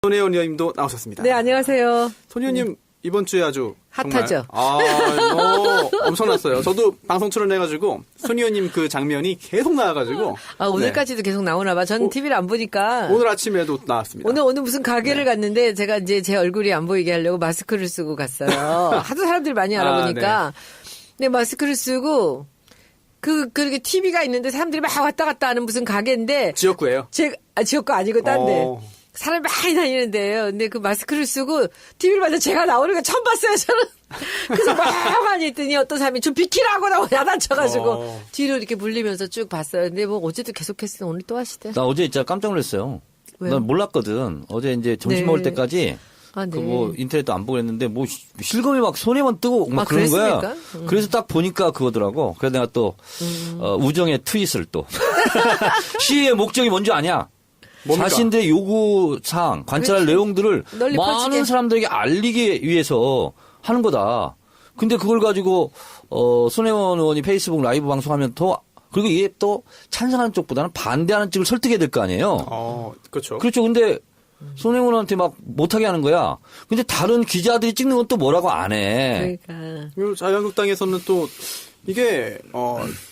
손혜원 의원님도 나오셨습니다. 네, 안녕하세요. 손 의원님 이번 주에 아주 핫하죠. 엄청났어요. 저도 방송 출연해가지고 손 의원님 그 장면이 계속 나와가지고 오늘까지도 계속 나오나 봐. 저는 TV를 안 보니까. 오늘 아침에도 나왔습니다. 오늘 무슨 가게를 갔는데 제가 이제 제 얼굴이 안 보이게 하려고 마스크를 쓰고 갔어요. 하도 사람들이 많이 알아보니까. 네, 마스크를 쓰고 그렇게 TV가 있는데 사람들이 막 왔다 갔다 하는 무슨 가게인데. 지역구예요? 지역구 아니고 딴데. 사람이 많이 다니는데요. 근데 그 마스크를 쓰고 TV를 봐서 제가 나오는 거 처음 봤어요, 저는. 그래서 막 많이 했더니 어떤 사람이 좀 비키라고 나고 야단쳐가지고 뒤로 이렇게 물리면서 쭉 봤어요. 근데 뭐 어제도 계속했어. 오늘 또 하시대. 나 어제 진짜 깜짝 놀랐어요. 왜요? 난 몰랐거든. 어제 이제 점심 네. 먹을 때까지 아, 네. 그 뭐 인터넷도 안 보고 그랬는데 뭐 실검이 막 손에만 뜨고 막 그런 거야. 그래서 딱 보니까 그거더라고. 그래서 내가 또 우정의 트윗을 또 시위의 목적이 뭔지 아냐? 뭡니까? 자신들의 요구사항, 관찰할 내용들을 널리 많은 퍼지게. 사람들에게 알리기 위해서 하는 거다. 근데 그걸 가지고 손혜원 의원이 페이스북 라이브 방송하면 더 그리고 이게 또 찬성하는 쪽보다는 반대하는 쪽을 설득해야 될 거 아니에요. 그렇죠. 그렇죠. 근데 손혜원한테 막 못하게 하는 거야. 근데 다른 기자들이 찍는 건 또 뭐라고 안 해. 그러니까. 그리고 자유한국당에서는 또 이게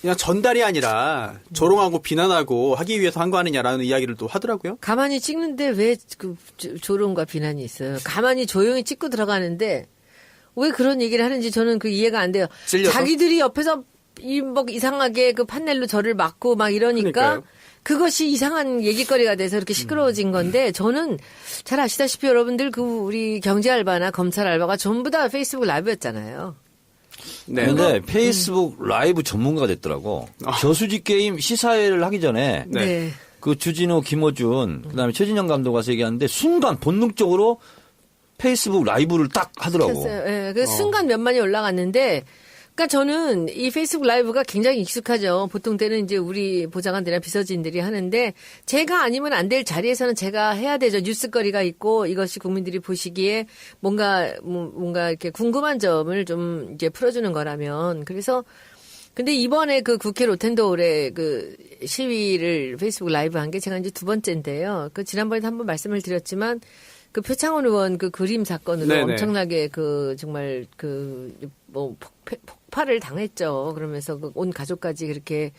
그냥 전달이 아니라 조롱하고 비난하고 하기 위해서 한 거 아니냐라는 이야기를 또 하더라고요. 가만히 찍는데 왜 그 조롱과 비난이 있어요? 가만히 조용히 찍고 들어가는데 왜 그런 얘기를 하는지 저는 그 이해가 안 돼요. 찔려서? 자기들이 옆에서 뭐 이상하게 그 판넬로 저를 막고 막 이러니까 그러니까요. 그것이 이상한 얘기거리가 돼서 이렇게 시끄러워진 건데 저는 잘 아시다시피 여러분들 그 우리 경제 알바나 검찰 알바가 전부 다 페이스북 라이브였잖아요. 네. 그런데 페이스북 라이브 전문가가 됐더라고. 저수지 게임 시사회를 하기 전에 네. 그 주진우, 김어준, 그다음에 최진영 감독 와서 얘기하는데 순간 본능적으로 페이스북 라이브를 딱 하더라고. 켰어요. 예, 그 순간 몇만이 올라갔는데, 그러니까 저는 이 페이스북 라이브가 굉장히 익숙하죠. 보통 때는 이제 우리 보좌관들이나 비서진들이 하는데, 제가 아니면 안 될 자리에서는 제가 해야 되죠. 뉴스거리가 있고 이것이 국민들이 보시기에 뭔가 이렇게 궁금한 점을 좀 이제 풀어주는 거라면. 그래서 근데 이번에 그 국회 로텐도울의 그 시위를 페이스북 라이브 한 게 제가 이제 두 번째인데요. 그 지난번에도 한번 말씀을 드렸지만. 그 표창원 의원 그 그림 사건으로 네네. 엄청나게 그 정말 그 뭐 폭발을 당했죠. 그러면서 그 온 가족까지 그렇게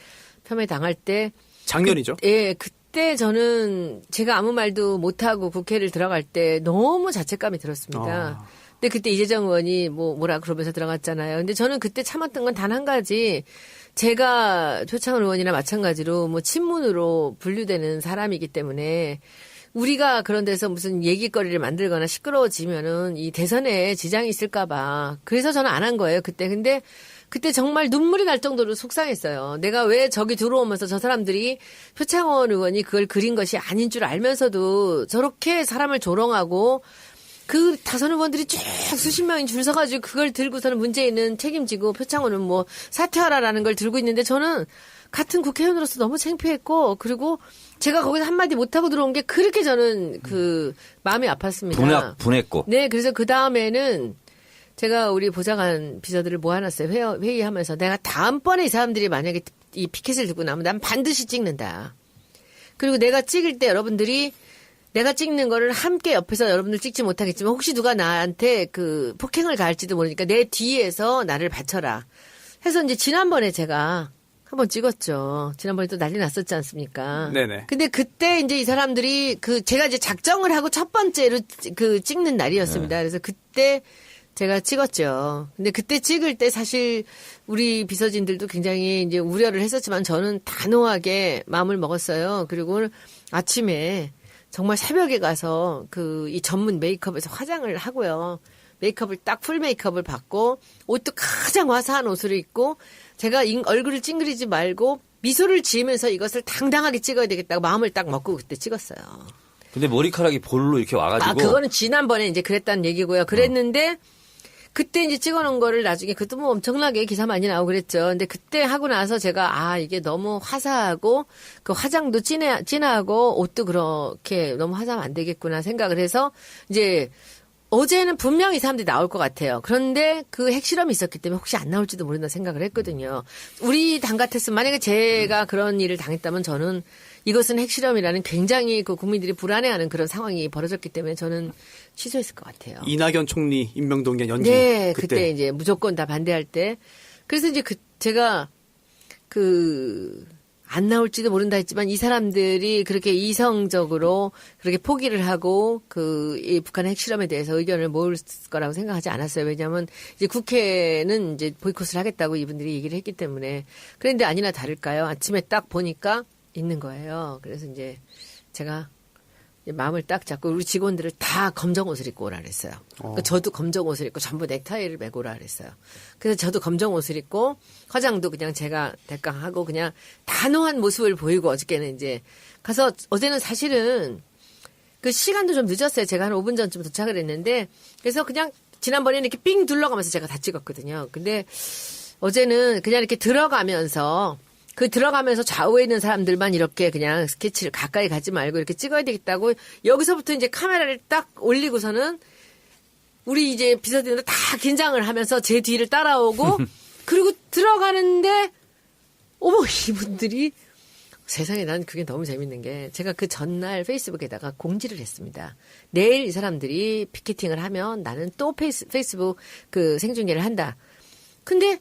폄훼 당할 때 작년이죠. 그때 저는 제가 아무 말도 못하고 국회를 들어갈 때 너무 자책감이 들었습니다. 근데 그때 이재정 의원이 뭐라 그러면서 들어갔잖아요. 근데 저는 그때 참았던 건 단 한 가지. 제가 표창원 의원이나 마찬가지로 뭐 친문으로 분류되는 사람이기 때문에 우리가 그런 데서 무슨 얘기거리를 만들거나 시끄러워지면은 이 대선에 지장이 있을까봐. 그래서 저는 안 한 거예요, 그때. 근데 그때 정말 눈물이 날 정도로 속상했어요. 내가 왜 저기 들어오면서 저 사람들이 표창원 의원이 그걸 그린 것이 아닌 줄 알면서도 저렇게 사람을 조롱하고 그 다선 의원들이 쭉 수십 명이 줄 서가지고 그걸 들고서는 문재인은 책임지고 표창원은 뭐 사퇴하라라는 걸 들고 있는데 저는 같은 국회의원으로서 너무 창피했고 그리고 제가 거기서 한마디 못하고 들어온 게 그렇게 저는 그 마음이 아팠습니다. 분했고. 네, 그래서 그 다음에는 제가 우리 보좌관 비서들을 모아놨어요. 회의하면서 내가 다음번에 이 사람들이 만약에 이 피켓을 들고 나면 난 반드시 찍는다. 그리고 내가 찍을 때 여러분들이 내가 찍는 거를 함께 옆에서 여러분들 찍지 못하겠지만 혹시 누가 나한테 그 폭행을 가할지도 모르니까 내 뒤에서 나를 받쳐라. 해서 이제 지난번에 제가 한번 찍었죠. 지난번에 또 난리 났었지 않습니까? 네네. 근데 그때 이제 이 사람들이 제가 이제 작정을 하고 첫 번째로 그 찍는 날이었습니다. 그래서 그때 제가 찍었죠. 근데 그때 찍을 때 사실 우리 비서진들도 굉장히 이제 우려를 했었지만 저는 단호하게 마음을 먹었어요. 그리고 아침에 정말 새벽에 가서 이 전문 메이크업에서 화장을 하고요. 메이크업을 딱 풀 메이크업을 받고 옷도 가장 화사한 옷을 입고 제가 얼굴을 찡그리지 말고 미소를 지으면서 이것을 당당하게 찍어야 되겠다고 마음을 딱 먹고 그때 찍었어요. 근데 머리카락이 볼로 이렇게 와가지고. 그거는 지난번에 이제 그랬다는 얘기고요. 그랬는데 그때 이제 찍어놓은 거를 나중에 그것도 뭐 엄청나게 기사 많이 나오고 그랬죠. 근데 그때 하고 나서 제가 이게 너무 화사하고 그 화장도 진하고 옷도 그렇게 너무 화사하면 안 되겠구나 생각을 해서 이제 어제는 분명히 사람들이 나올 것 같아요. 그런데 그 핵실험이 있었기 때문에 혹시 안 나올지도 모른다 생각을 했거든요. 우리 당 같았으면 만약에 제가 그런 일을 당했다면 저는 이것은 핵실험이라는 굉장히 그 국민들이 불안해하는 그런 상황이 벌어졌기 때문에 저는 취소했을 것 같아요. 이낙연 총리 임명동의 연기. 네, 그때 이제 무조건 다 반대할 때. 그래서 이제 제가 안 나올지도 모른다 했지만 이 사람들이 그렇게 이성적으로 그렇게 포기를 하고 이 북한의 핵실험에 대해서 의견을 모을 거라고 생각하지 않았어요. 왜냐하면 이제 국회는 이제 보이콧을 하겠다고 이분들이 얘기를 했기 때문에. 그런데 아니나 다를까요? 아침에 딱 보니까 있는 거예요. 그래서 이제 제가 마음을 딱 잡고 우리 직원들을 다 검정 옷을 입고 오라 그랬어요. 그러니까 저도 검정 옷을 입고 전부 넥타이를 메고 오라 그랬어요. 그래서 저도 검정 옷을 입고 화장도 그냥 제가 대강 하고 그냥 단호한 모습을 보이고 어저께는 이제 가서 어제는 사실은 그 시간도 좀 늦었어요. 제가 한 5분 전쯤 도착을 했는데 그래서 그냥 지난번에는 이렇게 삥 둘러가면서 제가 다 찍었거든요. 근데 어제는 그냥 이렇게 들어가면서 좌우에 있는 사람들만 이렇게 그냥 스케치를 가까이 가지 말고 이렇게 찍어야 되겠다고 여기서부터 이제 카메라를 딱 올리고서는 우리 이제 비서진들 다 긴장을 하면서 제 뒤를 따라오고 그리고 들어가는데 어머 이분들이 세상에 난 그게 너무 재밌는 게 제가 그 전날 페이스북에다가 공지를 했습니다. 내일 이 사람들이 피켓팅을 하면 나는 또 페이스북 그 생중계를 한다. 근데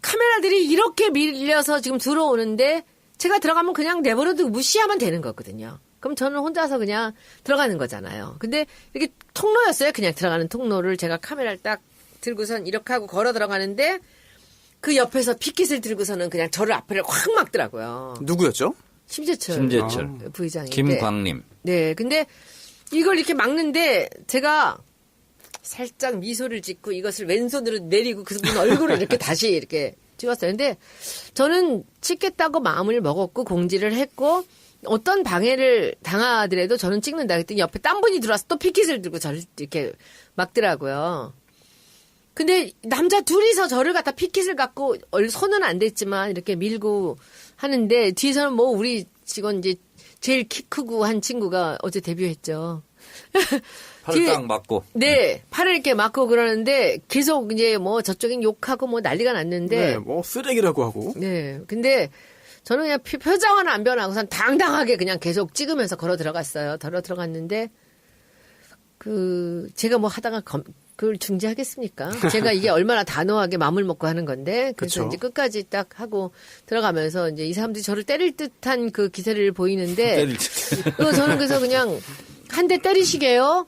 카메라들이 이렇게 밀려서 지금 들어오는데 제가 들어가면 그냥 내버려두고 무시하면 되는 거거든요. 그럼 저는 혼자서 그냥 들어가는 거잖아요. 근데 이렇게 통로였어요. 그냥 들어가는 통로를 제가 카메라를 딱 들고선 이렇게 하고 걸어 들어가는데 그 옆에서 피켓을 들고서는 그냥 저를 앞을 확 막더라고요. 누구였죠? 심재철 부의장인데. 김광림. 네. 근데 이걸 이렇게 막는데 제가 살짝 미소를 짓고 이것을 왼손으로 내리고 그분 얼굴을 이렇게 다시 이렇게 찍었어요. 근데 저는 찍겠다고 마음을 먹었고 공지를 했고 어떤 방해를 당하더라도 저는 찍는다. 그랬더니 옆에 딴 분이 들어와서 또 피켓을 들고 저를 이렇게 막더라고요. 근데 남자 둘이서 저를 갖다 피켓을 갖고 손은 안 댔지만 이렇게 밀고 하는데 뒤에서는 뭐 우리 직원 이제 제일 키 크고 한 친구가 어제 데뷔했죠. 팔을 딱 맞고. 네, 팔을 이렇게 맞고 그러는데 계속 이제 뭐 저쪽엔 욕하고 뭐 난리가 났는데. 네, 뭐 쓰레기라고 하고. 네, 근데 저는 그냥 표정 하나 안 변하고선 당당하게 그냥 계속 찍으면서 걸어 들어갔어요. 걸어 들어갔는데 제가 뭐 하다가 그걸 중지하겠습니까? 제가 이게 얼마나 단호하게 마음을 먹고 하는 건데 그래서 그쵸. 이제 끝까지 딱 하고 들어가면서 이제 이 사람들이 저를 때릴 듯한 그 기세를 보이는데 저는 그래서 그냥 한 대 때리시게요?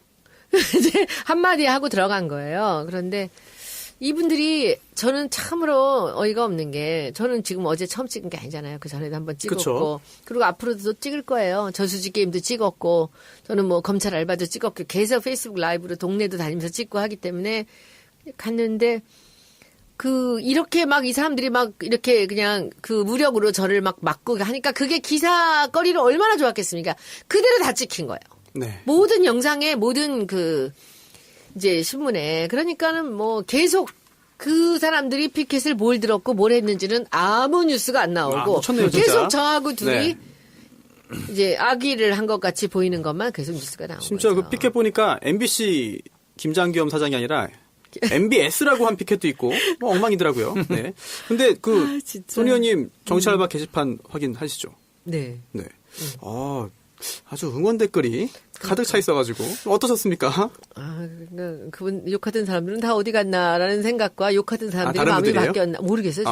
이제 한마디 하고 들어간 거예요. 그런데 이분들이 저는 참으로 어이가 없는 게 저는 지금 어제 처음 찍은 게 아니잖아요. 그 전에도 한번 찍었고 그쵸. 그리고 앞으로도 또 찍을 거예요. 저수지 게임도 찍었고 저는 뭐 검찰 알바도 찍었고 계속 페이스북 라이브로 동네도 다니면서 찍고 하기 때문에 갔는데 이렇게 막 이 사람들이 막 이렇게 그냥 무력으로 저를 막 막고 하니까 그게 기사거리를 얼마나 좋았겠습니까? 그대로 다 찍힌 거예요. 네. 모든 영상에 모든 이제 신문에 그러니까는 뭐 계속 그 사람들이 피켓을 뭘 들었고 뭘 했는지는 아무 뉴스가 안 나오고 놓쳤네요, 진짜. 계속 저하고 둘이 네. 이제 악의를 한 것 같이 보이는 것만 계속 뉴스가 나오고 진짜 그 피켓 보니까 MBC 김장겸 사장이 아니라 MBS라고 한 피켓도 있고 뭐 엉망이더라고요. 네. 근데 진짜. 손 의원님 정치 알바 게시판 확인하시죠? 네. 네. 아주 응원 댓글이 가득 차 있어가지고 어떠셨습니까? 그분 욕하던 사람들은 다 어디 갔나라는 생각과 욕하던 사람들이 다른 마음이 분들이에요? 바뀌었나 모르겠어요.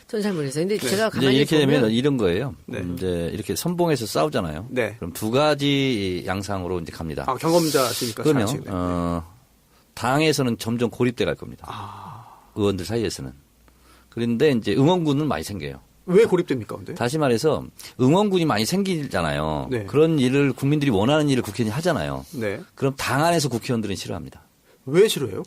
저는 잘 모르겠어요. 근데 제가 이제 가만히 이렇게 보면 되면 이런 거예요. 네. 이제 이렇게 선봉에서 싸우잖아요. 네. 그럼 두 가지 양상으로 이제 갑니다. 경험자시니까 잘 그러면 아시겠네요. 당에서는 점점 고립돼 갈 겁니다. 의원들 사이에서는. 그런데 이제 응원군은 많이 생겨요. 왜 고립됩니까, 근데? 다시 말해서 응원군이 많이 생기잖아요. 네. 그런 일을 국민들이 원하는 일을 국회의원이 하잖아요. 네. 그럼 당 안에서 국회의원들은 싫어합니다. 왜 싫어요?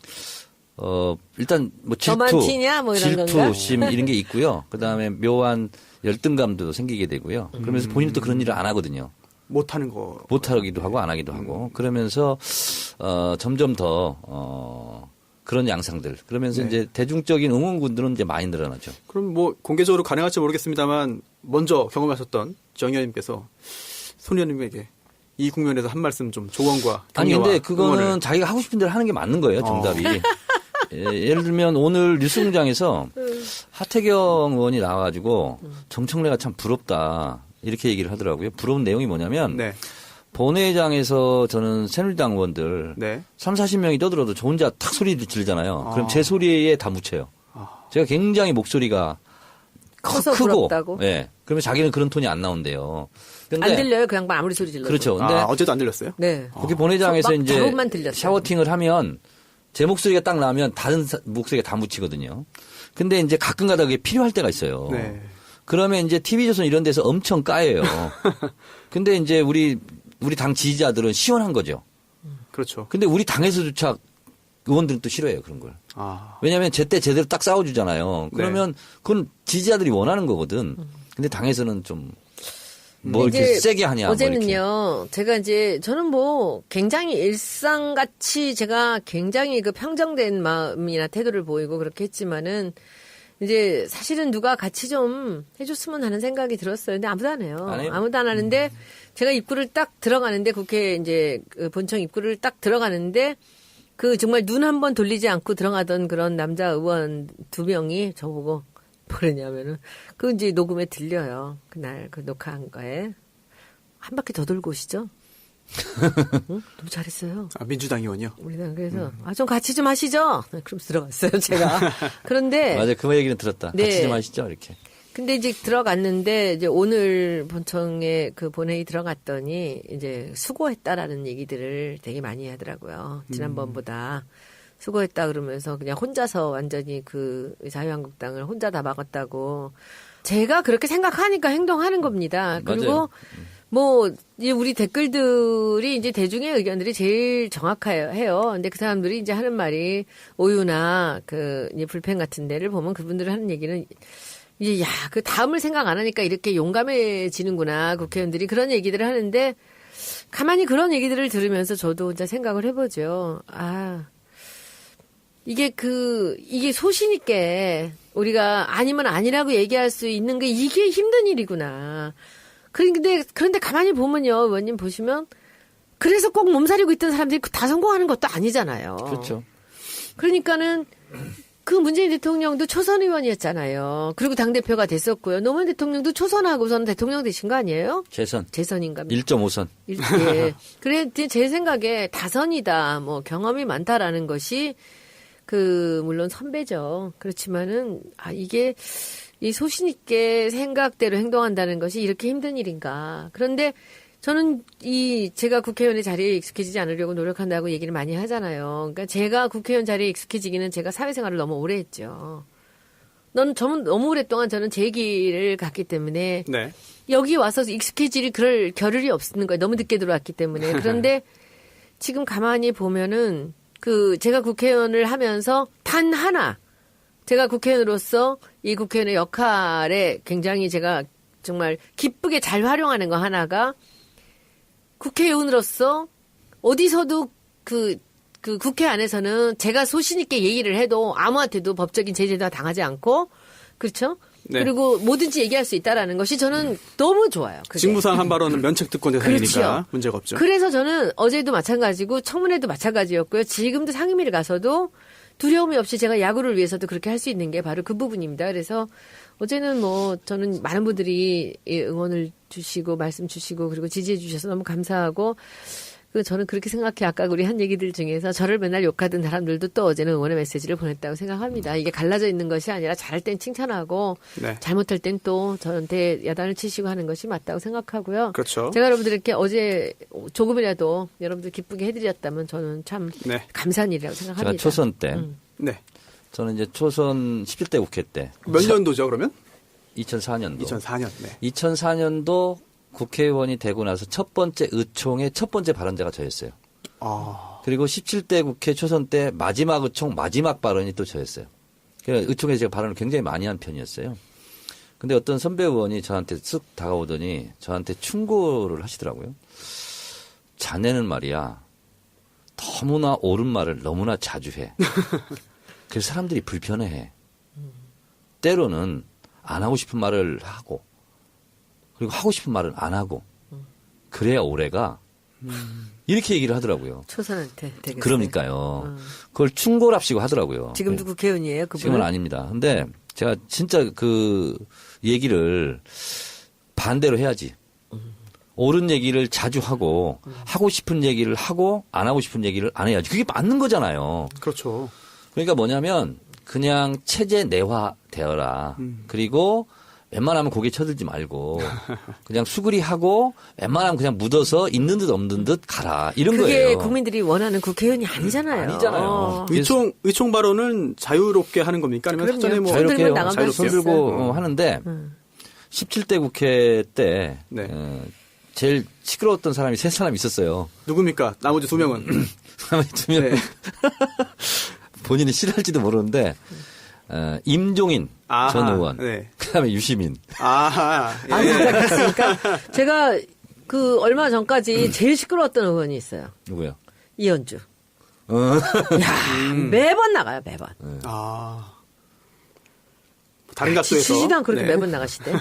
일단 뭐 저만 질투, 티냐? 뭐 이런 건가? 질투심 이런 게 있고요. 그다음에 묘한 열등감도 생기게 되고요. 그러면서 본인은 또 그런 일을 안 하거든요. 못하는 거. 못하기도 하고 안 하기도 하고 그러면서 점점 더 그런 양상들 그러면서 네. 이제 대중적인 응원군들은 이제 많이 늘어나죠. 그럼 뭐 공개적으로 가능할지 모르겠습니다만 먼저 경험하셨던 정 의원님께서 손 의원님에게 이 국면에서 한 말씀 좀 조언과 아니 격려와 근데 그거는 응원을. 자기가 하고 싶은 대로 하는 게 맞는 거예요. 정답이. 예를 들면 오늘 뉴스공장에서 하태경 의원이 나와가지고 정청래가 참 부럽다. 이렇게 얘기를 하더라고요. 부러운 내용이 뭐냐면 네. 본회의장에서 저는 새누리당 의원들 네. 3, 40명이 떠들어도 저 혼자 탁 소리를 지르잖아요. 그럼 아. 제 소리에 다 묻혀요. 제가 굉장히 목소리가 커서 크고 부럽다고? 예. 그러면 자기는 그런 톤이 안 나온대요. 근데 안 들려요. 그 양반 아무리 소리 질러도. 그렇죠. 근데 어제도 안 들렸어요? 네. 그렇게 본회의장에서 막 이제 대부분만 들렸어요. 샤워팅을 하면 제 목소리가 딱 나면 다른 목소리가 다 묻히거든요. 근데 이제 가끔 가다 그게 필요할 때가 있어요. 네. 그러면 이제 TV조선 이런 데서 엄청 까예요. 근데 이제 우리 당 지지자들은 시원한 거죠. 그렇죠. 근데 우리 당에서조차 의원들은 또 싫어해요, 그런 걸. 아. 왜냐하면 제때 제대로 딱 싸워주잖아요. 그러면 그건 지지자들이 원하는 거거든. 근데 당에서는 좀 뭐 이제 이렇게 세게 하냐. 어제는요, 제가 이제 저는 뭐 굉장히 일상같이 제가 굉장히 그 평정된 마음이나 태도를 보이고 그렇게 했지만은 이제 사실은 누가 같이 좀 해줬으면 하는 생각이 들었어요. 근데 아무도 안 해요. 안 해요? 아무도 안 하는데 제가 입구를 딱 들어가는데 국회 이제 그 본청 입구를 딱 들어가는데 그 정말 눈 한 번 돌리지 않고 들어가던 그런 남자 의원 2명이 저보고 뭐랬냐면은 그 이제 녹음에 들려요. 그날 그 녹화한 거에 한 바퀴 더 돌고 오시죠. 응? 너무 잘했어요. 아, 민주당 의원이요? 우리는 그래서 좀 같이 좀 하시죠. 그럼 들어갔어요 제가. 그런데 맞아요. 그 얘기는 들었다. 네. 같이 좀 하시죠. 이렇게. 근데 이제 들어갔는데 이제 오늘 본청에 그 본회의 들어갔더니 이제 수고했다라는 얘기들을 되게 많이 하더라고요. 지난번보다 수고했다 그러면서 그냥 혼자서 완전히 그 자유한국당을 혼자 다 막았다고. 제가 그렇게 생각하니까 행동하는 겁니다. 그리고 맞아요. 뭐 이제 우리 댓글들이 이제 대중의 의견들이 제일 정확해요. 근데 그 사람들이 이제 하는 말이 오유나 그 이제 불펜 같은 데를 보면 그분들 하는 얘기는 이제 야, 그 다음을 생각 안 하니까 이렇게 용감해지는구나. 국회의원들이 그런 얘기들을 하는데 가만히 그런 얘기들을 들으면서 저도 혼자 생각을 해보죠. 이게 소신 있게 우리가 아니면 아니라고 얘기할 수 있는 게 이게 힘든 일이구나. 그런데 가만히 보면요, 의원님 보시면 그래서 꼭 몸살이고 있던 사람들이 다 성공하는 것도 아니잖아요. 그렇죠. 그러니까는 그 문재인 대통령도 초선 의원이었잖아요. 그리고 당대표가 됐었고요. 노무현 대통령도 초선하고서는 대통령 되신 거 아니에요? 재선인가? 1.5선. 예. 그래, 제 생각에 다선이다, 뭐 경험이 많다라는 것이 물론 선배죠. 그렇지만은, 이게 이 소신 있게 생각대로 행동한다는 것이 이렇게 힘든 일인가. 그런데 저는 제가 국회의원의 자리에 익숙해지지 않으려고 노력한다고 얘기를 많이 하잖아요. 그러니까 제가 국회의원 자리에 익숙해지기는 제가 사회생활을 너무 오래 했죠. 저는 너무 오랫동안 저는 제 길을 갔기 때문에 네. 여기 와서 익숙해질 그럴 겨를이 없는 거예요. 너무 늦게 들어왔기 때문에. 그런데 지금 가만히 보면은 제가 국회의원을 하면서 단 하나 제가 국회의원으로서 이 국회의원의 역할에 굉장히 제가 정말 기쁘게 잘 활용하는 거 하나가 국회의원으로서 어디서도 그 국회 안에서는 제가 소신 있게 얘기를 해도 아무한테도 법적인 제재도 당하지 않고 그렇죠? 네. 그리고 뭐든지 얘기할 수 있다라는 것이 저는 너무 좋아요. 그게. 직무상 한 발언은 면책특권 대상이니까 그렇죠. 문제가 없죠. 그래서 저는 어제도 마찬가지고 청문회도 마찬가지였고요. 지금도 상임위를 가서도 두려움이 없이 제가 야구를 위해서도 그렇게 할 수 있는 게 바로 그 부분입니다. 그래서 어제는 저는 많은 분들이 응원을 주시고 말씀 주시고 그리고 지지해 주셔서 너무 감사하고 저는 그렇게 생각해. 아까 우리 한 얘기들 중에서 저를 맨날 욕하던 사람들도 또 어제는 응원의 메시지를 보냈다고 생각합니다. 이게 갈라져 있는 것이 아니라 잘할 땐 칭찬하고 네. 잘못할 땐 또 저한테 야단을 치시고 하는 것이 맞다고 생각하고요. 그렇죠. 제가 여러분들께 어제 조금이라도 여러분들 기쁘게 해드렸다면 저는 참 네. 감사한 일이라고 생각합니다. 제가 초선 때 네. 저는 이제 초선 17대 국회 때 몇 년도죠, 그러면? 2004년도. 2004년. 네. 2004년도 국회의원이 되고 나서 첫 번째 의총의 첫 번째 발언자가 저였어요. 그리고 17대 국회 초선 때 마지막 의총 마지막 발언이 또 저였어요. 그래서 의총에서 제가 발언을 굉장히 많이 한 편이었어요. 근데 어떤 선배 의원이 저한테 쓱 다가오더니 저한테 충고를 하시더라고요. 자네는 말이야 너무나 옳은 말을 너무나 자주 해. 그래서 사람들이 불편해해. 때로는 안 하고 싶은 말을 하고 그리고 하고 싶은 말은 안 하고 그래야 올해가 이렇게 얘기를 하더라고요. 초선한테 되겠어요. 그러니까요. 그걸 충고랍시고 하더라고요. 지금도 국회의원이에요? 그분은? 지금은 아닙니다. 근데 제가 진짜 그 얘기를 반대로 해야지. 옳은 얘기를 자주 하고 하고 싶은 얘기를 하고 안 하고 싶은 얘기를 안 해야지. 그게 맞는 거잖아요. 그렇죠. 그러니까 뭐냐면 그냥 체제 내화되어라. 그리고 웬만하면 고개 쳐들지 말고 그냥 수그리하고 웬만하면 그냥 묻어서 있는 듯 없는 듯 가라. 이런 그게 거예요. 국민들이 원하는 국회의원이 아니잖아요. 아니잖아요. 의총 발언은 자유롭게 하는 겁니까? 아니면 그럼요. 사전에 뭐 손 들고 자유롭게 나가면 자유롭게 손 할수 들고 있어요. 하는데 17대 국회 때 네. 제일 시끄러웠던 사람이 세 사람이 있었어요. 누굽니까? 나머지 2명은. 사람이 두 명. 네. 본인이 싫어할지도 모르는데 임종인 아하, 전 의원, 네. 그다음에 유시민. 아, 예. 아, 진짜 그렇습니까? 제가 그 얼마 전까지 제일 시끄러웠던 의원이 있어요. 누구요? 이현주. 어. 야, 매번 나가요, 매번. 아. 다른 가수에서. 지지도 않고 그렇게 네. 매번 나가시대.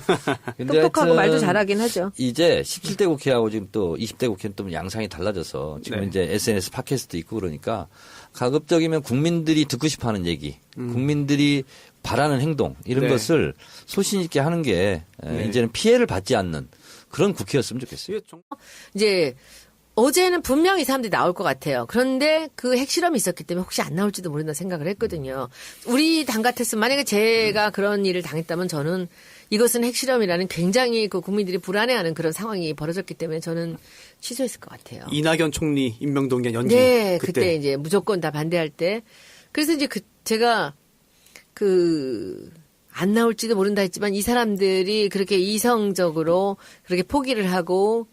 근데 똑똑하고 하여튼 말도 잘하긴 하죠. 이제 17대 국회하고 지금 또 20대 국회는 또 양상이 달라져서 지금 네. 이제 SNS 팟캐스트 있고 그러니까 가급적이면 국민들이 듣고 싶어하는 얘기, 국민들이 바라는 행동 이런 네. 것을 소신 있게 하는 게 네. 이제는 피해를 받지 않는 그런 국회였으면 좋겠어요. 이게 정- 이제 어제는 분명히 사람들이 나올 것 같아요. 그런데 그 핵실험이 있었기 때문에 혹시 안 나올지도 모른다 생각을 했거든요. 우리 당 같았으면 만약에 제가 그런 일을 당했다면 저는 이것은 핵실험이라는 굉장히 그 국민들이 불안해하는 그런 상황이 벌어졌기 때문에 저는 취소했을 것 같아요. 이낙연 총리 임명동의 연기. 네, 그때 이제 무조건 다 반대할 때. 그래서 이제 제가 안 나올지도 모른다 했지만 이 사람들이 그렇게 이성적으로 그렇게 포기를 하고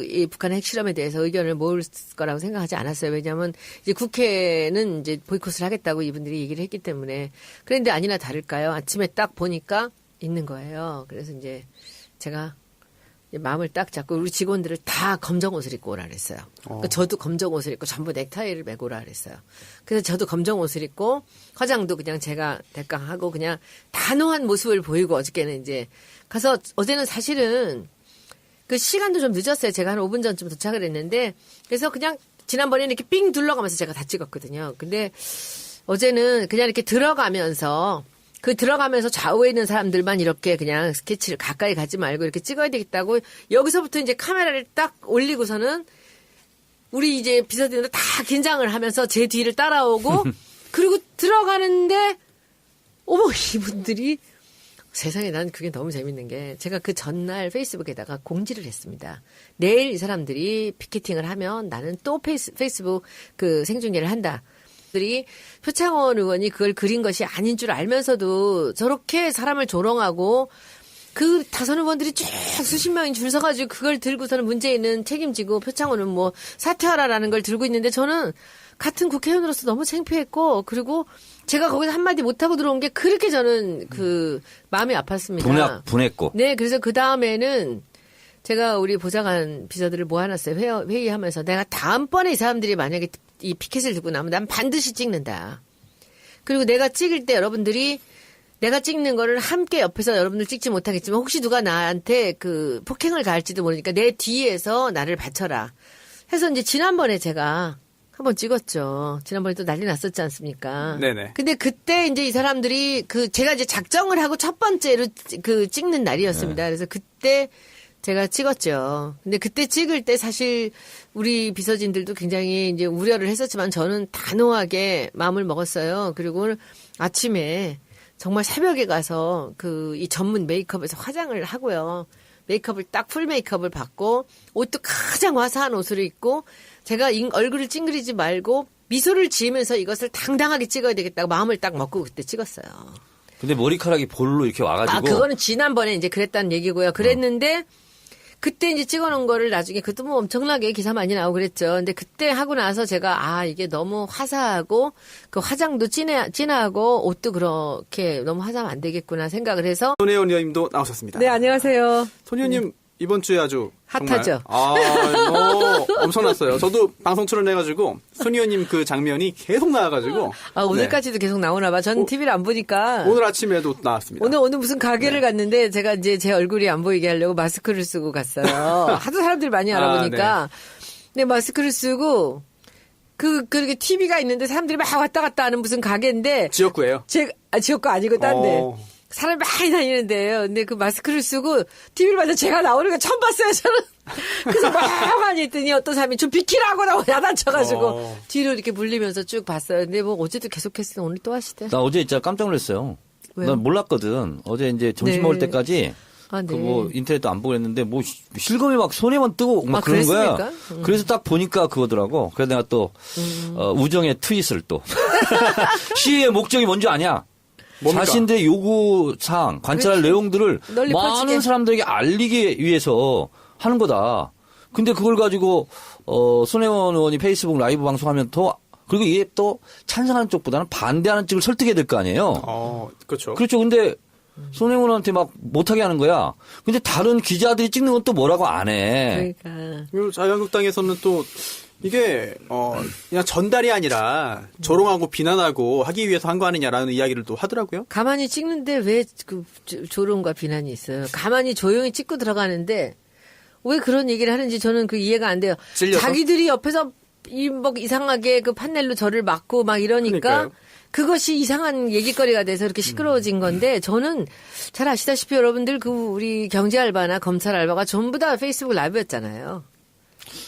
이 북한의 핵실험에 대해서 의견을 모을 거라고 생각하지 않았어요. 왜냐하면 이제 국회는 이제 보이콧을 하겠다고 이분들이 얘기를 했기 때문에. 그런데 아니나 다를까요? 아침에 딱 보니까 있는 거예요. 그래서 이제 제가 마음을 딱 잡고 우리 직원들을 다 검정 옷을 입고 오라 그랬어요. 그러니까 저도 검정 옷을 입고 전부 넥타이를 메고 오라 그랬어요. 그래서 저도 검정 옷을 입고 화장도 그냥 제가 대강 하고 그냥 단호한 모습을 보이고 어저께는 이제 가서 어제는 사실은 그 시간도 좀 늦었어요. 제가 한 5분 전쯤 도착을 했는데 그래서 그냥 지난번에는 이렇게 삥 둘러가면서 제가 다 찍었거든요. 근데 어제는 그냥 이렇게 들어가면서 좌우에 있는 사람들만 이렇게 그냥 스케치를 가까이 가지 말고 이렇게 찍어야 되겠다고 여기서부터 이제 카메라를 딱 올리고서는 우리 이제 비서진들 다 긴장을 하면서 제 뒤를 따라오고 그리고 들어가는데 어머 이분들이 세상에 난 그게 너무 재밌는 게 제가 그 전날 페이스북에다가 공지를 했습니다. 내일 이 사람들이 피켓팅을 하면 나는 또 페이스북 그 생중계를 한다. 들이 표창원 의원이 그걸 그린 것이 아닌 줄 알면서도 저렇게 사람을 조롱하고 그 다선 의원들이 쭉 수십 명이 줄 서가지고 그걸 들고서는 문재인은 책임지고 표창원은 뭐 사퇴하라라는 걸 들고 있는데 저는 같은 국회의원으로서 너무 창피했고 그리고 제가 거기서 한마디 못하고 들어온 게 그렇게 저는 마음이 아팠습니다. 분했고. 네, 그래서 그 다음에는 제가 우리 보좌관 비서들을 모아놨어요. 회의하면서 내가 다음번에 이 사람들이 만약에 이 피켓을 들고 나면 난 반드시 찍는다. 그리고 내가 찍을 때 여러분들이 내가 찍는 거를 함께 옆에서 여러분들 찍지 못하겠지만 혹시 누가 나한테 폭행을 가할지도 모르니까 내 뒤에서 나를 받쳐라. 해서 이제 지난번에 제가 한번 찍었죠. 지난번에 또 난리 났었지 않습니까? 네네. 근데 그때 이제 이 사람들이 제가 이제 작정을 하고 첫 번째로 찍는 날이었습니다. 그래서 그때 제가 찍었죠. 근데 그때 찍을 때 사실 우리 비서진들도 굉장히 이제 우려를 했었지만 저는 단호하게 마음을 먹었어요. 그리고 아침에 정말 새벽에 가서 이 전문 메이크업에서 화장을 하고요. 메이크업을 딱 풀 메이크업을 받고 옷도 가장 화사한 옷을 입고 제가 얼굴을 찡그리지 말고 미소를 지으면서 이것을 당당하게 찍어야 되겠다고 마음을 딱 먹고 그때 찍었어요. 근데 머리카락이 볼로 이렇게 와가지고. 그거는 지난번에 이제 그랬다는 얘기고요. 그랬는데 그때 이제 찍어놓은 거를 나중에 그것도 뭐 엄청나게 기사 많이 나오고 그랬죠. 근데 그때 하고 나서 제가 이게 너무 화사하고 그 화장도 진하고 옷도 그렇게 너무 화사하면 안 되겠구나 생각을 해서. 손혜원 의원님도 나오셨습니다. 네, 안녕하세요. 손 의원님 이번 주에 아주 핫하죠. 엄청났어요. 저도 방송 출연해가지고 손 의원님 그 장면이 계속 나와가지고 오늘까지도 계속 나오나 봐. 전 TV를 안 보니까. 오늘 아침에도 나왔습니다. 오늘 무슨 가게를 갔는데 제가 이제 제 얼굴이 안 보이게 하려고 마스크를 쓰고 갔어요. 하도 사람들이 많이 알아보니까. 네, 마스크를 쓰고 그렇게 TV가 있는데 사람들이 막 왔다 갔다 하는 무슨 가게인데 지역구예요. 지역구 아니고 딴데. 사람이 많이 다니는데요. 근데 그 마스크를 쓰고 TV를 봐서 제가 나오는 거 처음 봤어요, 저는. 그래서 막 많이 했더니 어떤 사람이 좀 비키라고 나고 야단쳐가지고 뒤로 이렇게 물리면서 쭉 봤어요. 근데 뭐 어제도 계속했으니 오늘 또 하시대. 나 어제 진짜 깜짝 놀랐어요. 왜요? 난 몰랐거든. 어제 이제 점심 네. 먹을 때까지 아, 네. 그 뭐 인터넷도 안 보고 했는데 뭐 실검이 막 손에만 뜨고 막 아, 그런 거야. 그랬습니까? 그래서 딱 보니까 그거더라고. 그래서 내가 또 우정의 트윗을 또 시위의 목적이 뭔지 아냐? 뭡니까? 자신들의 요구사항, 관찰할 그렇지. 내용들을 널리 많은 퍼지게. 사람들에게 알리기 위해서 하는 거다. 근데 그걸 가지고 손혜원 의원이 페이스북 라이브 방송하면 더 그리고 이게 또 찬성하는 쪽보다는 반대하는 쪽을 설득해야 될 거 아니에요. 그렇죠. 그렇죠. 근데 손혜원한테 막 못하게 하는 거야. 근데 다른 기자들이 찍는 건 또 뭐라고 안 해. 그러니까. 그리고 자유한국당에서는 또 이게 그냥 전달이 아니라 조롱하고 비난하고 하기 위해서 한 거 아니냐라는 이야기를 또 하더라고요. 가만히 찍는데 왜 그 조롱과 비난이 있어요? 가만히 조용히 찍고 들어가는데 왜 그런 얘기를 하는지 저는 그 이해가 안 돼요. 찔려서? 자기들이 옆에서 뭐 이상하게 그 판넬로 저를 막고 막 이러니까 그러니까요. 그것이 이상한 얘기거리가 돼서 이렇게 시끄러워진 건데 저는 잘 아시다시피 여러분들 그 우리 경제 알바나 검찰 알바가 전부 다 페이스북 라이브였잖아요.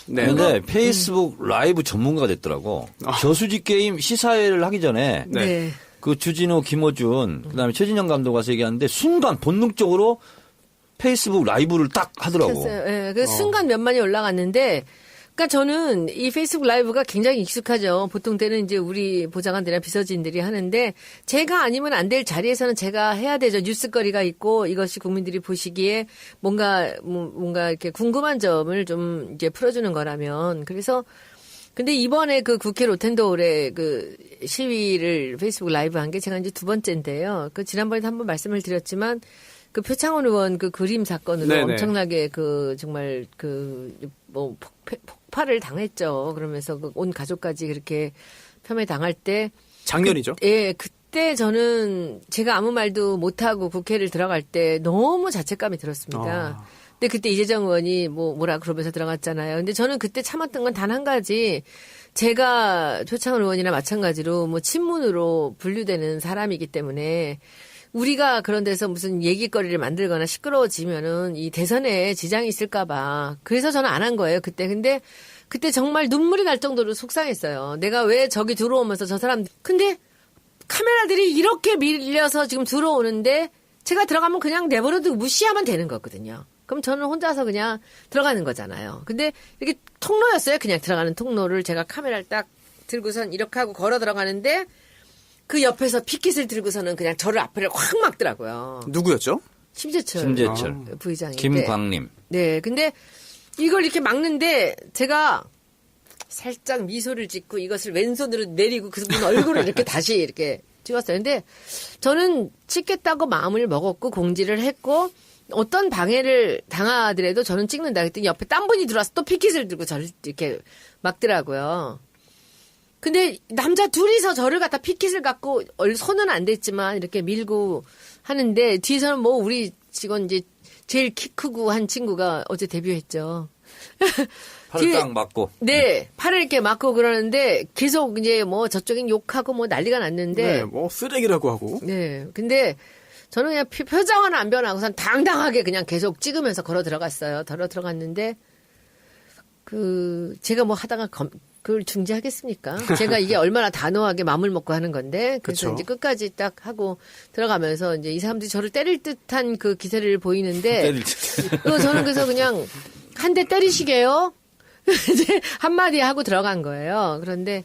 네. 근데 페이스북 라이브 전문가가 됐더라고. 저수지 게임 시사회를 하기 전에 네. 그 주진우, 김어준, 그다음에 최진영 감독 와서 얘기하는데 순간 본능적으로 페이스북 라이브를 딱 하더라고. 켰어요. 예, 그 순간 몇만이 올라갔는데, 그러니까 저는 이 페이스북 라이브가 굉장히 익숙하죠. 보통 때는 이제 우리 보좌관들이나 비서진들이 하는데, 제가 아니면 안 될 자리에서는 제가 해야 되죠. 뉴스거리가 있고 이것이 국민들이 보시기에 뭔가 이렇게 궁금한 점을 좀 이제 풀어주는 거라면, 그래서 근데 이번에 그 국회 로텐도홀의 그 시위를 페이스북 라이브 한 게 제가 이제 두 번째인데요. 그 지난번에도 한번 말씀을 드렸지만. 그 표창원 의원 그 그림 사건으로 네네. 엄청나게 그 정말 그 뭐 폭발을 당했죠. 그러면서 그 온 가족까지 그렇게 폄훼 당할 때 작년이죠. 예, 그때 저는 제가 아무 말도 못하고 국회를 들어갈 때 너무 자책감이 들었습니다. 근데 그때 이재정 의원이 뭐라 그러면서 들어갔잖아요. 근데 저는 그때 참았던 건 단 한 가지. 제가 표창원 의원이나 마찬가지로 뭐 친문으로 분류되는 사람이기 때문에 우리가 그런 데서 무슨 얘기거리를 만들거나 시끄러워지면은 이 대선에 지장이 있을까봐. 그래서 저는 안 한 거예요, 그때. 근데 그때 정말 눈물이 날 정도로 속상했어요. 내가 왜 저기 들어오면서 저 사람, 근데 카메라들이 이렇게 밀려서 지금 들어오는데 제가 들어가면 그냥 내버려두고 무시하면 되는 거거든요. 그럼 저는 혼자서 그냥 들어가는 거잖아요. 근데 이렇게 통로였어요. 그냥 들어가는 통로를 제가 카메라를 딱 들고선 이렇게 하고 걸어 들어가는데 그 옆에서 피켓을 들고서는 그냥 저를 앞을 확 막더라고요. 누구였죠? 심재철 부의장인데. 김광림. 네, 근데 이걸 이렇게 막는데 제가 살짝 미소를 짓고 이것을 왼손으로 내리고 그분 얼굴을 이렇게 다시 이렇게 찍었어요. 근데 저는 찍겠다고 마음을 먹었고 공지를 했고 어떤 방해를 당하더라도 저는 찍는다. 그랬더니 옆에 딴 분이 들어와서 또 피켓을 들고 저를 이렇게 막더라고요. 근데 남자 둘이서 저를 갖다 피켓을 갖고 손은 안 댔지만 이렇게 밀고 하는데 뒤에서는 뭐 우리 직원 이제 제일 키 크고 한 친구가 어제 데뷔했죠. 팔을 딱 맞고. 네, 팔을 이렇게 맞고 그러는데 계속 이제 뭐 저쪽엔 욕하고 뭐 난리가 났는데. 네, 뭐 쓰레기라고 하고. 네, 근데 저는 그냥 표정은 안 변하고선 당당하게 그냥 계속 찍으면서 걸어 들어갔어요. 들어갔는데 제가 뭐 하다가 그걸 중지하겠습니까? 제가 이게 얼마나 단호하게 마음을 먹고 하는 건데 그래서 그쵸. 이제 끝까지 딱 하고 들어가면서 이제 이 사람들이 저를 때릴 듯한 그 기세를 보이는데 저는 그래서 그냥 한 대 때리시게요? 이제 한마디 하고 들어간 거예요. 그런데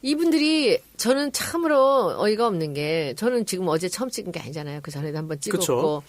이분들이 저는 참으로 어이가 없는 게 저는 지금 어제 처음 찍은 게 아니잖아요. 그 전에도 한번 찍었고 그쵸.